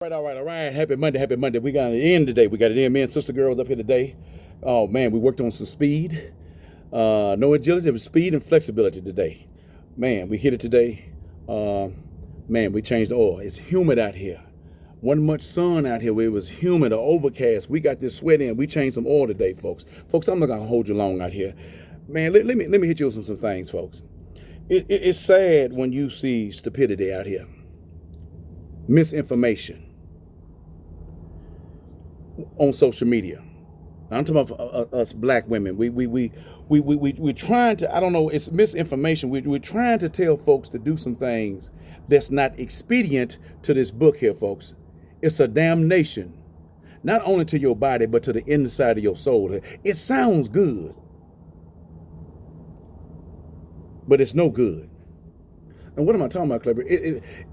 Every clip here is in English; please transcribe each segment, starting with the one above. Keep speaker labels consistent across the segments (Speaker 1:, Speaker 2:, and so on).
Speaker 1: All right. Happy Monday, happy Monday. We got it in today. We got it in. Me and sister girls up here today. Oh man, we worked on some speed. No agility, but speed and flexibility today. Man, we hit it today. Uh, man, we changed the oil. It's humid out here. Wasn't much sun out here. It was humid or overcast. We got this sweat in. We changed some oil today, folks. Folks, I'm not gonna hold you long out here. Man, let me hit you with some things, folks. It's sad when you see stupidity out here, misinformation on social media. I'm talking about us black women. We're trying to, I don't know, it's misinformation. We're trying to tell folks to do some things that's not expedient to this book here, folks. It's a damnation, not only to your body, but to the inside of your soul. It sounds good, but it's no good. And what am I talking about, Clever?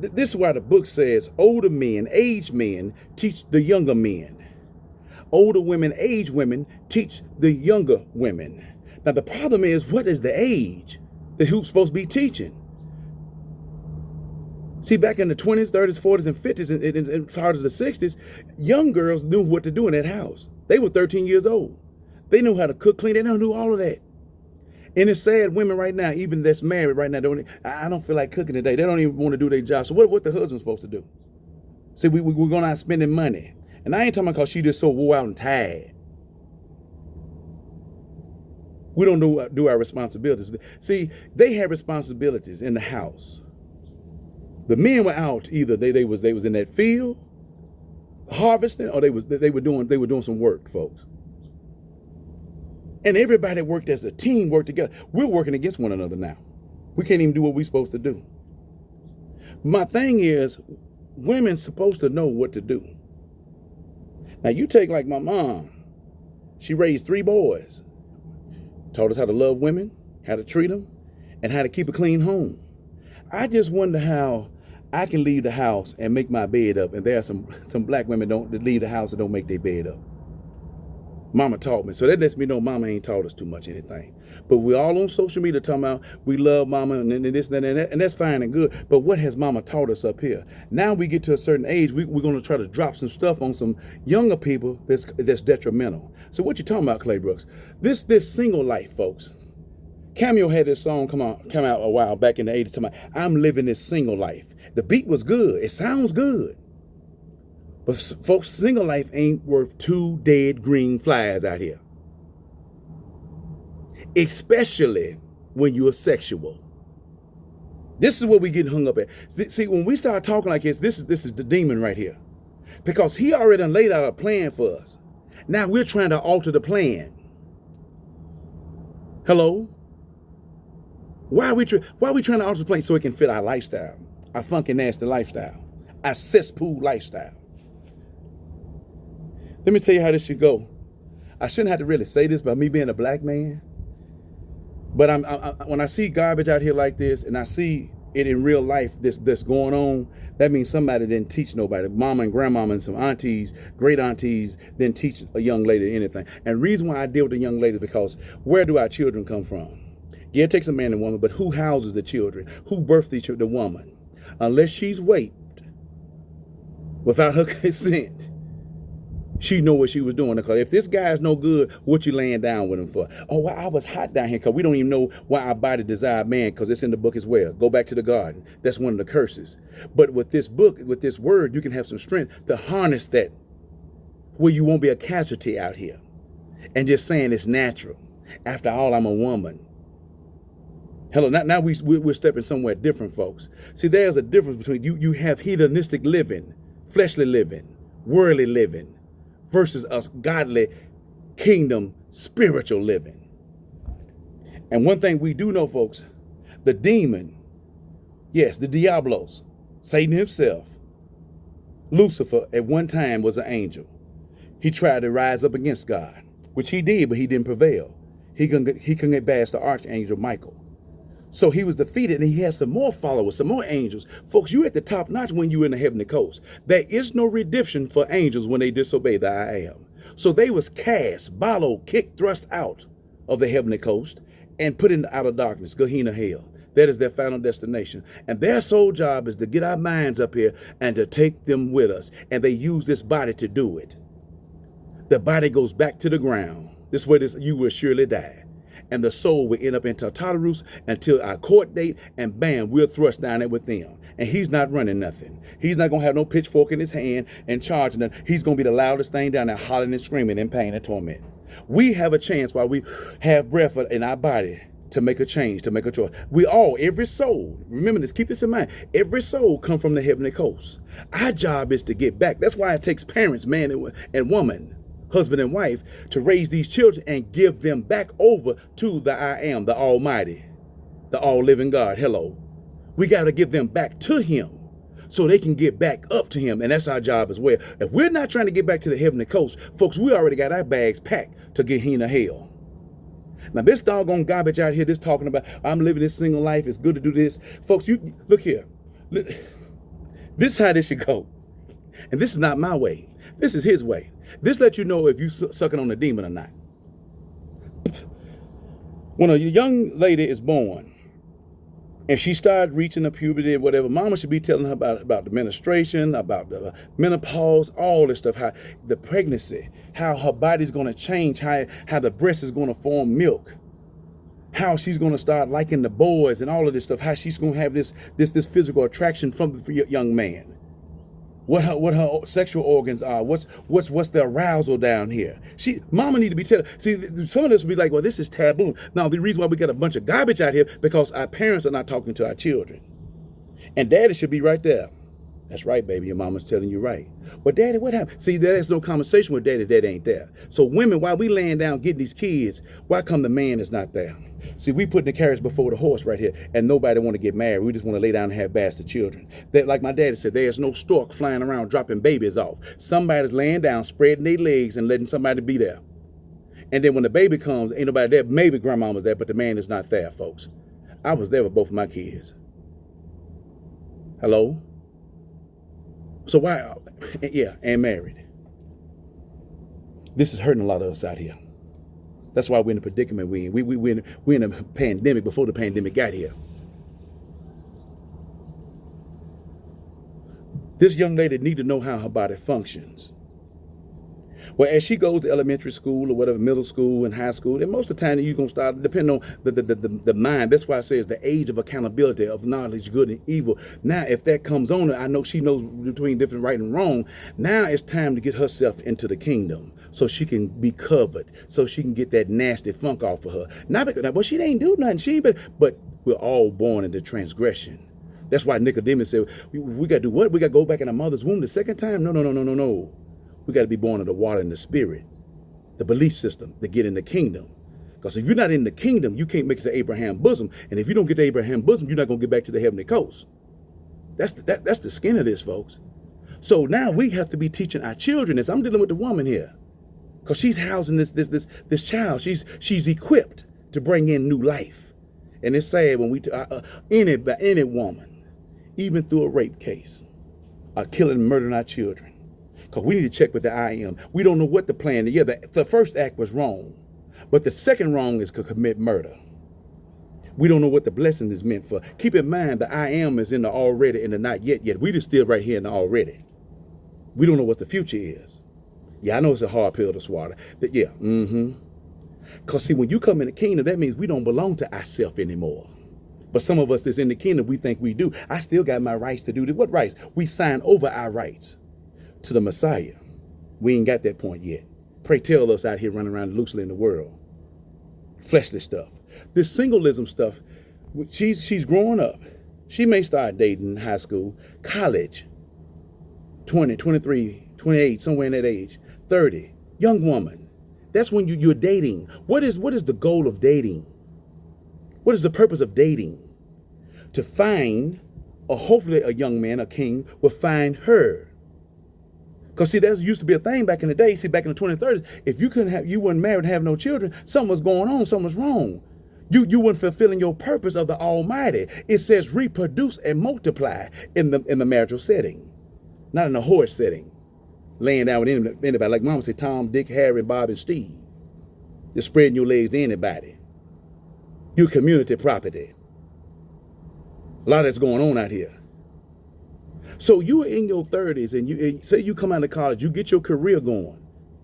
Speaker 1: This is why the book says older men, aged men, teach the younger men. Older women, aged women, teach the younger women. Now, the problem is, what is the age that who's supposed to be teaching? See, back in the 20s, 30s, 40s, and 50s, and part of the 60s, young girls knew what to do in that house. They were 13 years old. They knew how to cook, clean. They knew all of that. And it's sad, women right now, even that's married right now, I don't feel like cooking today. They don't even want to do their job. So what the husband's supposed to do? See, we're going out spending money. And I ain't talking about because she just so wore out and tired. We don't do our responsibilities. See, they had responsibilities in the house. The men were out, either they was in that field harvesting, or they were doing some work, folks. And everybody worked as a team, worked together. We're working against one another now. We can't even do what we're supposed to do. My thing is, women's supposed to know what to do. Now, you take like my mom. She raised 3 boys. Taught us how to love women, how to treat them, and how to keep a clean home. I just wonder how I can leave the house and make my bed up, and there are some black women that leave the house and don't make their bed up. Mama taught me. So that lets me know mama ain't taught us too much anything. But we're all on social media talking about we love mama and this and that, and that's fine and good. But what has mama taught us up here? Now we get to a certain age, we're going to try to drop some stuff on some younger people that's detrimental. So what you talking about, Clay Brooks? This single life, folks. Cameo had this song come out a while back in the 80s talking about, I'm living this single life. The beat was good. It sounds good. But folks, single life ain't worth 2 dead green flies out here. Especially when you're sexual. This is what we get hung up at. See, when we start talking like this is the demon right here. Because he already laid out a plan for us. Now we're trying to alter the plan. Hello? Why are we trying to alter the plan? So it can fit our lifestyle. Our funky, nasty lifestyle. Our cesspool lifestyle. Let me tell you how this should go. I shouldn't have to really say this about me being a black man. But when I see garbage out here like this, and I see it in real life, this going on, that means somebody didn't teach nobody. Mama and grandmama and some aunties, great aunties, didn't teach a young lady anything. And the reason why I deal with the young ladies is because where do our children come from? Yeah, it takes a man and woman, but who houses the children? Who birthed the woman? Unless she's raped without her consent, she know what she was doing. Because if this guy's no good, what you laying down with him for? Oh, well, I was hot down here because we don't even know why our body desired man, because it's in the book as well. Go back to the garden. That's one of the curses. But with this book, with this word, you can have some strength to harness that where you won't be a casualty out here and just saying it's natural. After all, I'm a woman. Hello, now we're stepping somewhere different, folks. See, there's a difference between you have hedonistic living, fleshly living, worldly living, versus us godly, kingdom, spiritual living. And one thing we do know, folks, the demon, yes, the Diablos, Satan himself, Lucifer at one time was an angel. He tried to rise up against God, which he did, but he didn't prevail. He couldn't get past the archangel Michael. So he was defeated, and he had some more followers, some more angels. Folks, you're at the top notch when you're in the heavenly coast. There is no redemption for angels when they disobey the I am. So they was cast, kicked, thrust out of the heavenly coast and put into outer darkness, Gehenna hell. That is their final destination. And their sole job is to get our minds up here and to take them with us. And they use this body to do it. The body goes back to the ground. This way you will surely die. And the soul will end up in Tartarus until our court date, and bam, we'll thrust down there with them. And he's not running nothing. He's not going to have no pitchfork in his hand and charging them. He's going to be the loudest thing down there, hollering and screaming in pain and torment. We have a chance while we have breath in our body to make a change, to make a choice. We all, every soul, remember this, keep this in mind, every soul come from the heavenly coast. Our job is to get back. That's why it takes parents, man and woman, husband and wife, to raise these children and give them back over to the I am, the Almighty, the all-living God. Hello. We got to give them back to him so they can get back up to him. And that's our job as well. If we're not trying to get back to the heavenly coast, folks, we already got our bags packed to Gehenna hell. Now, this doggone garbage out here, this talking about, I'm living this single life, it's good to do this. Folks, you look here. This is how this should go. And this is not my way. This is his way. This lets you know if you sucking on a demon or not. When a young lady is born and she started reaching the puberty and whatever, mama should be telling her about the menstruation, about the menopause, all this stuff, how the pregnancy, how her body's going to change, how the breast is going to form milk, how she's going to start liking the boys and all of this stuff, how she's going to have this physical attraction from the young man. What her sexual organs are, what's the arousal down here. Mama need to be telling. See, some of this will be like, well, this is taboo. Now, the reason why we got a bunch of garbage out here, because our parents are not talking to our children. And daddy should be right there. That's right, baby, your mama's telling you right. But daddy, what happened? See, there's no conversation with daddy, daddy ain't there. So women, while we laying down getting these kids, why come the man is not there? See, we putting the carriage before the horse right here, and nobody want to get married. We just want to lay down and have bastard children. That, like my daddy said, there's no stork flying around dropping babies off. Somebody's laying down, spreading their legs and letting somebody be there. And then when the baby comes, ain't nobody there. Maybe grandmama's there, but the man is not there, folks. I was there with both of my kids. Hello? So why? Yeah, and married. This is hurting a lot of us out here. That's why we're in the predicament we're in. We're in a pandemic before the pandemic got here. This young lady need to know how her body functions. Well, as she goes to elementary school or whatever, middle school and high school, and most of the time you're going to start, depending on the mind. That's why I say it's the age of accountability, of knowledge, good and evil. Now, if that comes on her, I know she knows between different right and wrong. Now it's time to get herself into the kingdom so she can be covered, so she can get that nasty funk off of her. Not because, well, she ain't do nothing, but we're all born into transgression. That's why Nicodemus said, we got to do what? We got to go back in our mother's womb the second time? No. We got to be born of the water and the spirit, the belief system to get in the kingdom. Because if you're not in the kingdom, you can't make it to Abraham's bosom. And if you don't get to Abraham's bosom, you're not going to get back to the heavenly coast. That's the skin of this, folks. So now we have to be teaching our children this. I'm dealing with the woman here, because she's housing this child. She's equipped to bring in new life. And it's sad when any woman, even through a rape case, are killing and murdering our children. Because we need to check with the I am. We don't know what the plan is. Yeah, the first act was wrong. But the second wrong is to commit murder. We don't know what the blessing is meant for. Keep in mind, the I am is in the already and the not yet. We just still right here in the already. We don't know what the future is. Yeah, I know it's a hard pill to swallow. But yeah, Because see, when you come in the kingdom, that means we don't belong to ourselves anymore. But some of us that's in the kingdom, we think we do. I still got my rights to do this. What rights? We sign over our rights to the Messiah. We ain't got that point yet. Pray tell us out here running around loosely in the world. Fleshly stuff. This singleism stuff, she's growing up. She may start dating in high school, college, 20, 23, 28, somewhere in that age, 30, young woman. That's when you're dating. What is the goal of dating? What is the purpose of dating? To find, or hopefully a young man, a king, will find her. Because see, that used to be a thing back in the day. See, back in the 20s, 30s, if you weren't married and have no children, something was going on, something was wrong. You weren't fulfilling your purpose of the Almighty. It says reproduce and multiply in the marital setting, not in a horse setting, laying down with anybody. Like Mama said, Tom, Dick, Harry, Bob, and Steve. Just spreading your legs to anybody. Your community property. A lot that's going on out here. So you are in your 30s and you say you come out of college, you get your career going.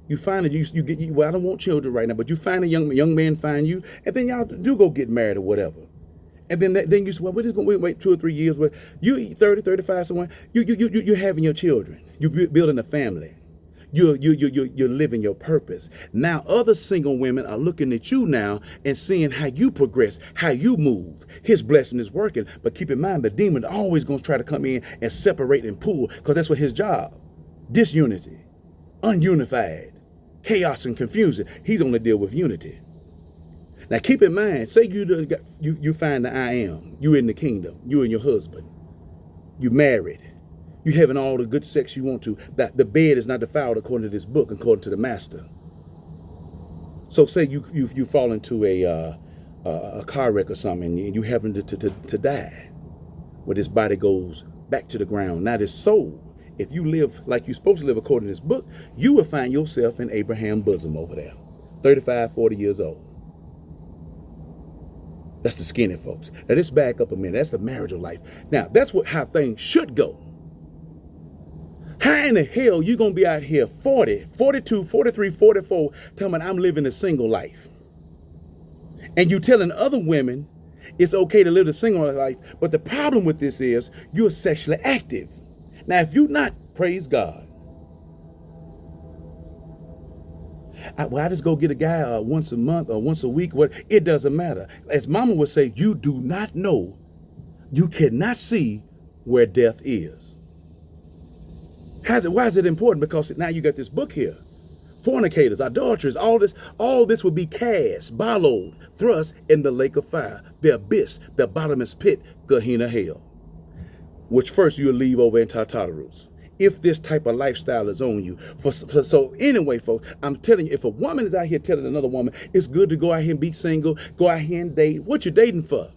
Speaker 1: You find that you get, well, I don't want children right now, but you find a young man find you, and then y'all do go get married or whatever. And then you say, well, we're just going to wait 2 or 3 years. But you 30, 35, someone, you're having your children. You're building a family. You're living your purpose. Now, other single women are looking at you now and seeing how you progress, how you move. His blessing is working. But keep in mind, the demon always going to try to come in and separate and pull, because that's what his job. Disunity, ununified, chaos and confusion. He's only deal with unity. Now, keep in mind, say you find the I am. You in the kingdom. You and your husband. You married. You having all the good sex you want to. That the bed is not defiled according to this book, according to the master. So say you fall into a car wreck or something, and you happen to die. Well, this body goes back to the ground. Now this soul, if you live like you're supposed to live according to this book, you will find yourself in Abraham's bosom over there, 35, 40 years old. That's the skinny folks. Now let's back up a minute. That's the marital life. Now that's how things should go. How in the hell you gonna be out here 40, 42, 43, 44, telling me I'm living a single life? And you telling other women it's okay to live the single life, but the problem with this is you're sexually active. Now, if you're not, praise God. I just go get a guy once a month or once a week. It doesn't matter. As Mama would say, you do not know, you cannot see where death is. Why is it important? Because now you got this book here. Fornicators, idolaters, all this will be cast, ballowed, thrust in the lake of fire, the abyss, the bottomless pit, Gehenna hell, which first you'll leave over in Tartarus. If this type of lifestyle is on you. So anyway, folks, I'm telling you, if a woman is out here telling another woman, it's good to go out here and be single, go out here and date, what you dating for?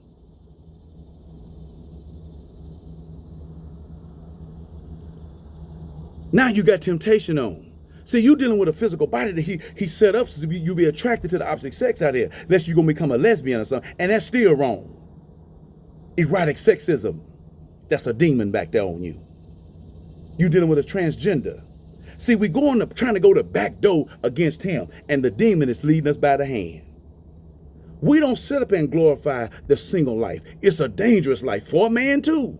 Speaker 1: Now you got temptation on. See, you dealing with a physical body that he set up so you be attracted to the opposite sex out here, unless you're going to become a lesbian or something, and that's still wrong. Erotic sexism, that's a demon back there on you. You dealing with a transgender. See, we trying to go the back door against him, and the demon is leading us by the hand. We don't sit up and glorify the single life. It's a dangerous life for a man too.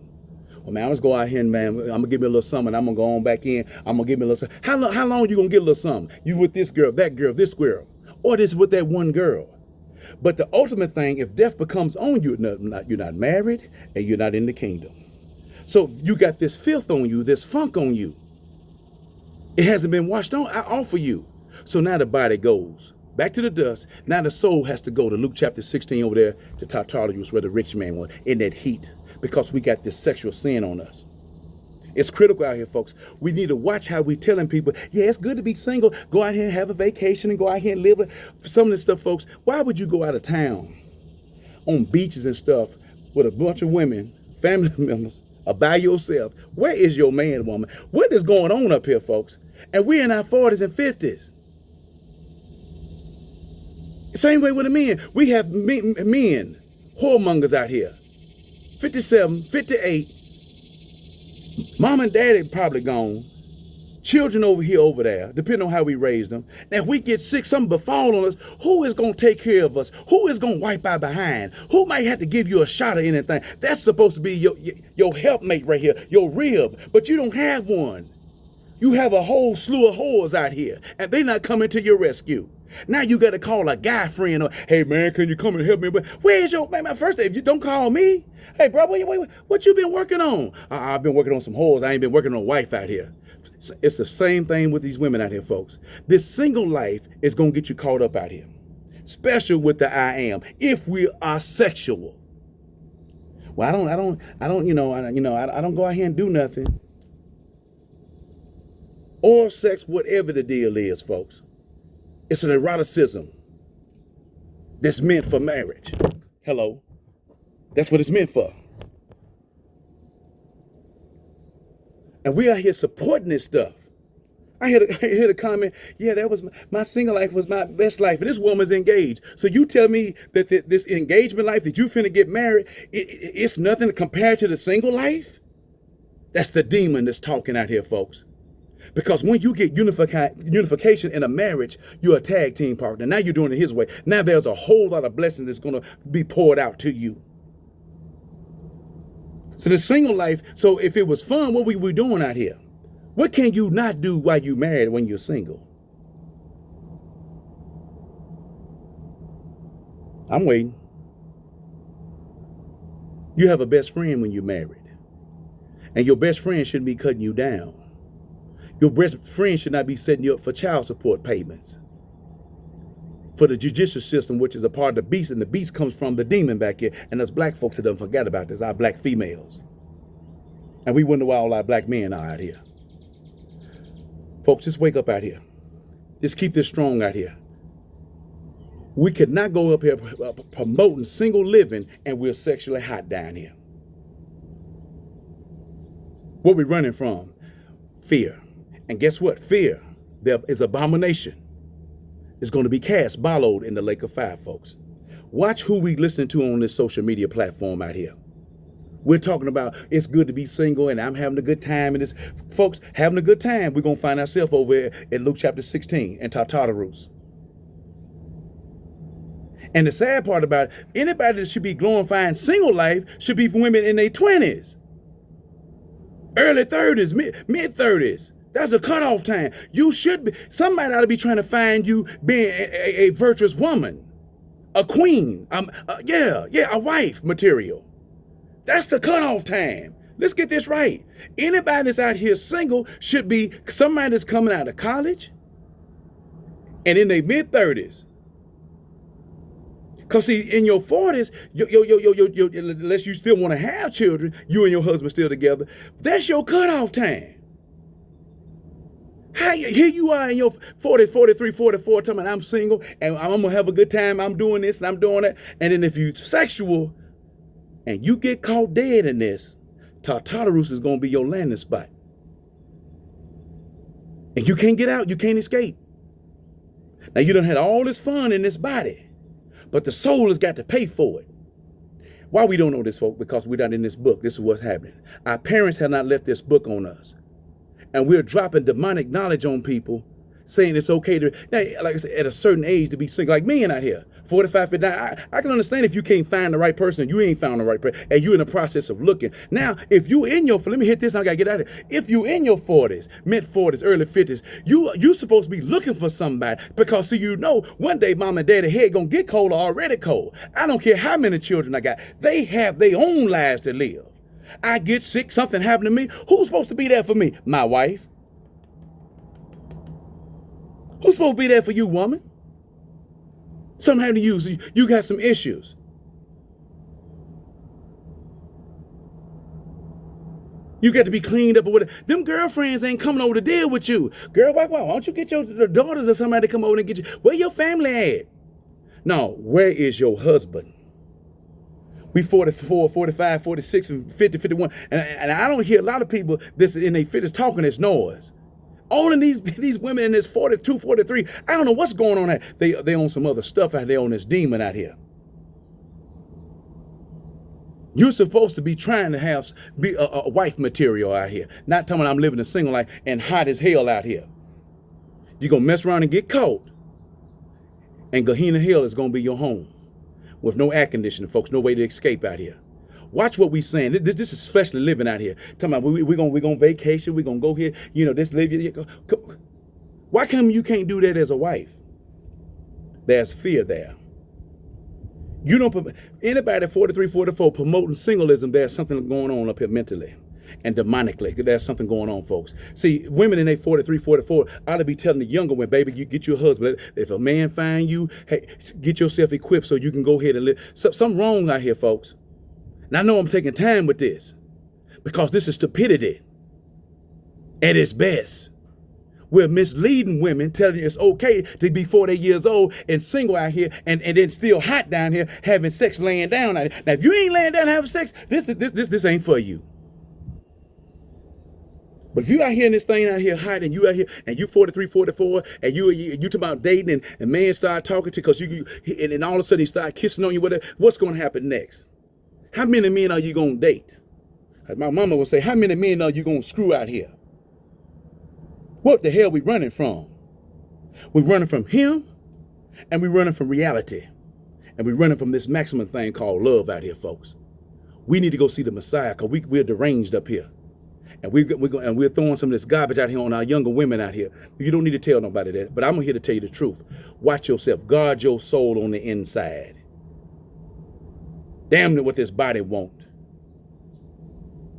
Speaker 1: Well, man, let's go out here and, man, I'm going to give me a little something. I'm going to go on back in. I'm going to give me a little something. How long you going to get a little something? You with this girl, this girl, or this with that one girl. But the ultimate thing, if death becomes on you, you're not married and you're not in the kingdom. So you got this filth on you, this funk on you. It hasn't been washed off of you. So now the body goes back to the dust. Now the soul has to go to Luke chapter 16 over there to Tartarus, where the rich man was, in that heat, because we got this sexual sin on us. It's critical out here, folks. We need to watch how we telling people, yeah, it's good to be single. Go out here and have a vacation and go out here and live. Some of this stuff, folks, why would you go out of town on beaches and stuff with a bunch of women, family members, or by yourself? Where is your man, woman? What is going on up here, folks? And we're in our 40s and 50s. Same way with the men. We have men, whoremongers out here. 57, 58. Mom and daddy probably gone. Children over here, over there, depending on how we raised them. Now, if we get sick, something befall on us, who is going to take care of us? Who is going to wipe our behind? Who might have to give you a shot of anything? That's supposed to be your helpmate right here, your rib, but you don't have one. You have a whole slew of whores out here, and they're not coming to your rescue. Now you got to call a guy friend, or, hey, man, can you come and help me? But where's your, man, first, if you don't call me, hey, bro, what you been working on? I've been working on some whores. I ain't been working on a wife out here. It's the same thing with these women out here, folks. This single life is going to get you caught up out here, especially with the I am, if we are sexual. Well, I don't go out here and do nothing. Oral sex, whatever the deal is, folks. It's an eroticism that's meant for marriage. Hello. That's what it's meant for. And we are here supporting this stuff. I heard a comment. Yeah, that was my single life was my best life, and this woman's engaged. So you tell me that this engagement life that you finna get married, it's nothing compared to the single life? That's the demon that's talking out here, folks. Because when you get unification in a marriage, you're a tag team partner. Now you're doing it his way. Now there's a whole lot of blessings that's going to be poured out to you. So the single life, so if it was fun, what we were doing out here? What can you not do while you're married when you're single? I'm waiting. You have a best friend when you're married. And your best friend shouldn't be cutting you down. Your best friend should not be setting you up for child support payments. For the judicial system, which is a part of the beast, and the beast comes from the demon back here. And us black folks that don't forget about this, our black females. And we wonder why all our black men are out here. Folks, just wake up out here. Just keep this strong out here. We could not go up here promoting single living and we're sexually hot down here. What we running from? Fear. And guess what? Fear, there is abomination. It's going to be cast, ballowed in the lake of fire, folks. Watch who we listen to on this social media platform out here. We're talking about it's good to be single and I'm having a good time. And this, folks, having a good time, we're going to find ourselves over at Luke chapter 16 and Tartarus. And the sad part about it, anybody that should be glorifying single life should be women in their 20s, early 30s, mid 30s. That's a cutoff time. You should be, somebody ought to be trying to find you being a virtuous woman, a queen, a wife material. That's the cutoff time. Let's get this right. Anybody that's out here single should be somebody that's coming out of college and in their mid 30s. Because see, in your 40s, unless you still want to have children, you and your husband still together, that's your cutoff time. Here you are in your 40, 43, 44, talking about I'm single and I'm going to have a good time. I'm doing this and I'm doing that. And then if you're sexual and you get caught dead in this, Tartarus is going to be your landing spot. And you can't get out. You can't escape. Now, you done had all this fun in this body, but the soul has got to pay for it. Why we don't know this, folks? Because we're not in this book. This is what's happening. Our parents have not left this book on us. And we're dropping demonic knowledge on people, saying it's okay to, now, like I said, at a certain age to be single, like men out here, 45, 59. I can understand if you can't find the right person and you ain't found the right person and you're in the process of looking. Now, if you in your, let me hit this, I gotta get out of here. If you in your 40s, mid 40s, early 50s, you supposed to be looking for somebody because see, you know, one day mom and daddy head gonna get cold or already cold. I don't care how many children I got. They have their own lives to live. I get sick, something happened to me. Who's supposed to be there for me? My wife. Who's supposed to be there for you, woman? Something happened to you, so you got some issues. You got to be cleaned up or whatever. Them girlfriends ain't coming over to deal with you. Girl, why don't you get your daughters or somebody to come over and get you? Where your family at? No, where is your husband? We 44, 45, 46, and 50, 51. And I don't hear a lot of people that's in their 50s talking this noise. All of these women in this 42, 43, I don't know what's going on there. They own some other stuff out there on this demon out here. You're supposed to be trying to be a wife material out here. Not telling I'm living a single life and hot as hell out here. You're going to mess around and get caught. And Gehenna Hell is going to be your home. With no air conditioning, folks, no way to escape out here. Watch what we saying. This is especially living out here. Talking about we're gonna vacation, we're gonna go here, this live here. Why come you can't do that as a wife? There's fear there. You don't anybody at 43, 44 promoting singleism, there's something going on up here mentally and demonically. There's something going on, folks. See, women in their 43, 44 ought to be telling the younger one, baby, you get your husband. If a man find you, hey, get yourself equipped so you can go ahead and live. Something wrong out here, folks. And I know I'm taking time with this because this is stupidity at its best. We're misleading women, telling you it's okay to be 40 years old and single out here and then still hot down here having sex laying down out here. Now, if you ain't laying down having sex, this ain't for you. But if you out here in this thing out here hot and you out here and you 43, 44, and you talking about dating and man start talking to because and then all of a sudden he start kissing on you, whatever, what's going to happen next? How many men are you going to date? As my mama would say, how many men are you going to screw out here? What the hell we running from? We're running from him and we're running from reality. And we're running from this maximum thing called love out here, folks. We need to go see the Messiah because we're deranged up here. And we're throwing some of this garbage out here on our younger women out here. You don't need to tell nobody that, but I'm here to tell you the truth. Watch yourself. Guard your soul on the inside. Damn it, what this body want.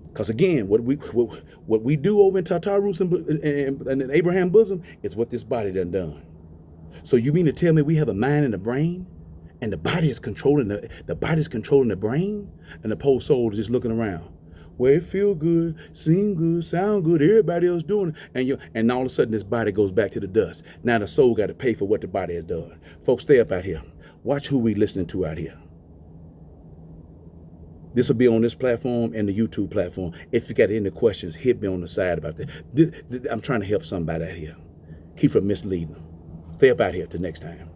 Speaker 1: Because again, what we do over in Tartarus and Abraham bosom is what this body done. So you mean to tell me we have a mind and a brain, and the body is controlling the body's controlling the brain, and the poor soul is just looking around. Well, it feel good, seem good, sound good, everybody else doing it. And all of a sudden this body goes back to the dust. Now the soul got to pay for what the body has done. Folks, stay up out here. Watch who we listening to out here. This will be on this platform and the YouTube platform. If you got any questions, hit me on the side about that. I'm trying to help somebody out here. Keep from misleading them. Stay up out here till next time.